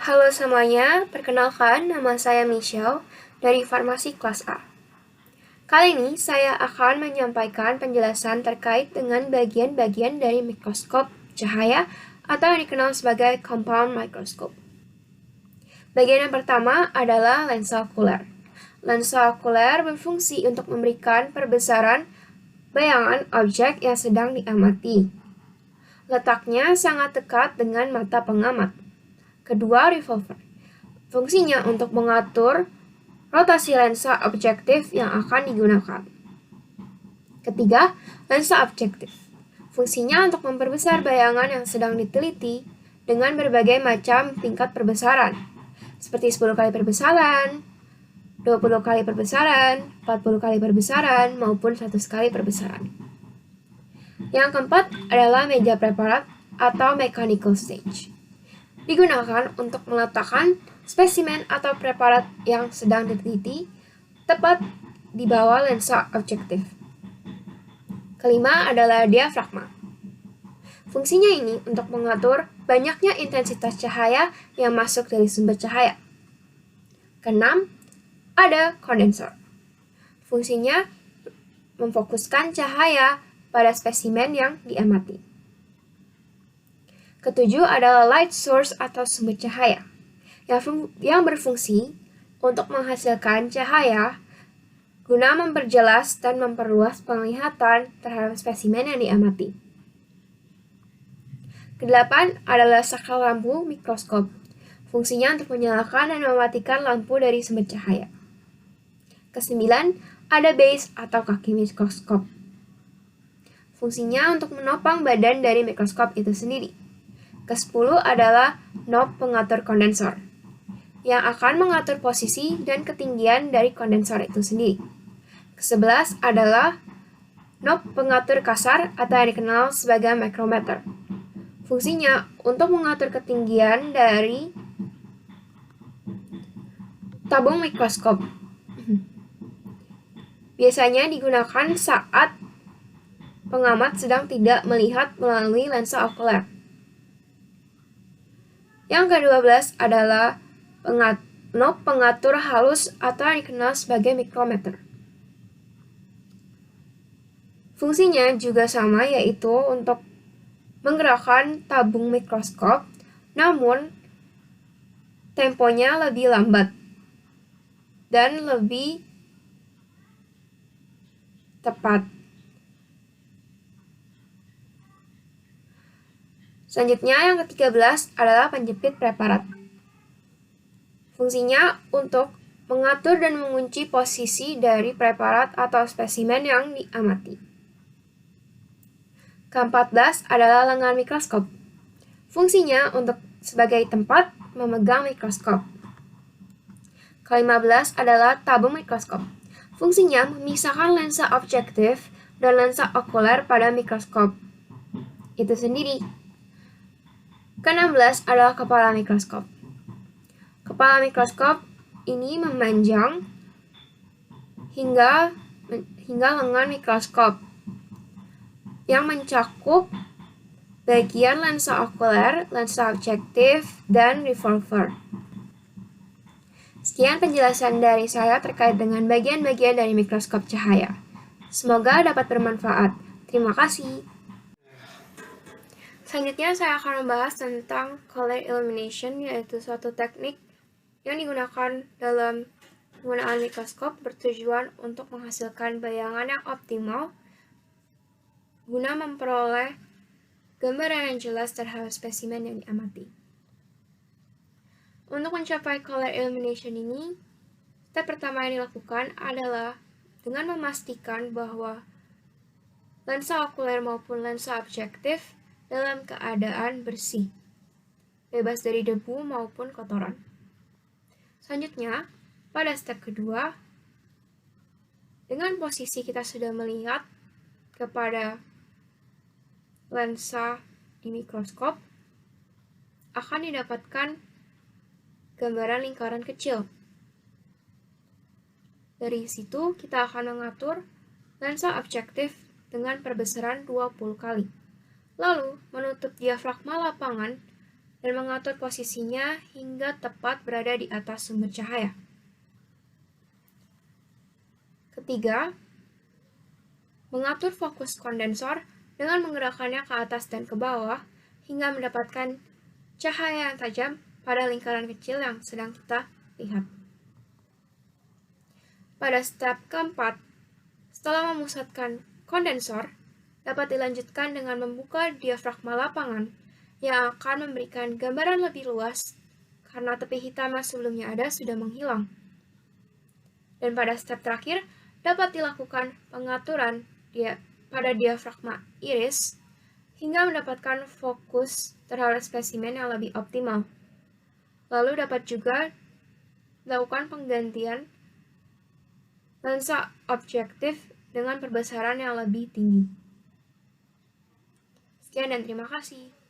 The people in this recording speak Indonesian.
Halo semuanya, perkenalkan nama saya Michelle dari Farmasi Kelas A. Kali ini saya akan menyampaikan penjelasan terkait dengan bagian-bagian dari mikroskop cahaya atau yang dikenal sebagai compound microscope. Bagian yang pertama adalah lensa okuler. Lensa okuler berfungsi untuk memberikan perbesaran bayangan objek yang sedang diamati. Letaknya sangat dekat dengan mata pengamat. Kedua, revolver. Fungsinya untuk mengatur rotasi lensa objektif yang akan digunakan. Ketiga, lensa objektif. Fungsinya untuk memperbesar bayangan yang sedang diteliti dengan berbagai macam tingkat perbesaran, seperti 10 kali perbesaran, 20 kali perbesaran, 40 kali perbesaran, maupun 100 kali perbesaran. Yang keempat adalah media preparat atau mechanical stage. Digunakan untuk meletakkan spesimen atau preparat yang sedang diteliti tepat di bawah lensa objektif. Kelima adalah diafragma. Fungsinya ini untuk mengatur banyaknya intensitas cahaya yang masuk dari sumber cahaya. Keenam, ada kondensor. Fungsinya memfokuskan cahaya pada spesimen yang diamati. Ketujuh adalah light source atau sumber cahaya, yang berfungsi untuk menghasilkan cahaya guna memperjelas dan memperluas penglihatan terhadap spesimen yang diamati. Kedelapan adalah saklar lampu mikroskop. Fungsinya untuk menyalakan dan mematikan lampu dari sumber cahaya. Kesembilan, ada base atau kaki mikroskop. Fungsinya untuk menopang badan dari mikroskop itu sendiri. Ke-10 adalah knob pengatur kondensor, yang akan mengatur posisi dan ketinggian dari kondensor itu sendiri. Ke-11 adalah knob pengatur kasar atau yang dikenal sebagai micrometer. Fungsinya untuk mengatur ketinggian dari tabung mikroskop. Biasanya digunakan saat pengamat sedang tidak melihat melalui lensa okuler. Yang ke-12 adalah knob pengatur halus atau yang dikenal sebagai micrometer. Fungsinya juga sama, yaitu untuk menggerakkan tabung mikroskop, namun temponya lebih lambat dan lebih tepat. Selanjutnya yang ke-13 adalah penjepit preparat. Fungsinya untuk mengatur dan mengunci posisi dari preparat atau spesimen yang diamati. Ke-14 adalah lengan mikroskop. Fungsinya untuk sebagai tempat memegang mikroskop. Ke-15 adalah tabung mikroskop. Fungsinya memisahkan lensa objektif dan lensa okuler pada mikroskop itu sendiri. Ke-16 adalah kepala mikroskop. Kepala mikroskop ini memanjang hingga lengan mikroskop yang mencakup bagian lensa okuler, lensa objektif, dan revolver. Sekian penjelasan dari saya terkait dengan bagian-bagian dari mikroskop cahaya. Semoga dapat bermanfaat. Terima kasih. Selanjutnya saya akan membahas tentang color illumination, yaitu suatu teknik yang digunakan dalam penggunaan mikroskop bertujuan untuk menghasilkan bayangan yang optimal guna memperoleh gambaran yang jelas terhadap spesimen yang diamati. Untuk mencapai color illumination ini, step pertama yang dilakukan adalah dengan memastikan bahwa lensa okuler maupun lensa objektif dalam keadaan bersih, bebas dari debu maupun kotoran. Selanjutnya, pada step kedua, dengan posisi kita sudah melihat kepada lensa di mikroskop, akan didapatkan gambaran lingkaran kecil. Dari situ, kita akan mengatur lensa objektif dengan perbesaran 20 kali. Lalu, menutup diafragma lapangan dan mengatur posisinya hingga tepat berada di atas sumber cahaya. Ketiga, mengatur fokus kondensor dengan menggerakkannya ke atas dan ke bawah hingga mendapatkan cahaya yang tajam pada lingkaran kecil yang sedang kita lihat. Pada step keempat, setelah memusatkan kondensor, dapat dilanjutkan dengan membuka diafragma lapangan yang akan memberikan gambaran lebih luas karena tepi hitam yang sebelumnya ada sudah menghilang. Dan pada step terakhir, dapat dilakukan pengaturan pada diafragma iris hingga mendapatkan fokus terhadap spesimen yang lebih optimal. Lalu dapat juga dilakukan penggantian lensa objektif dengan perbesaran yang lebih tinggi. Sekian dan terima kasih.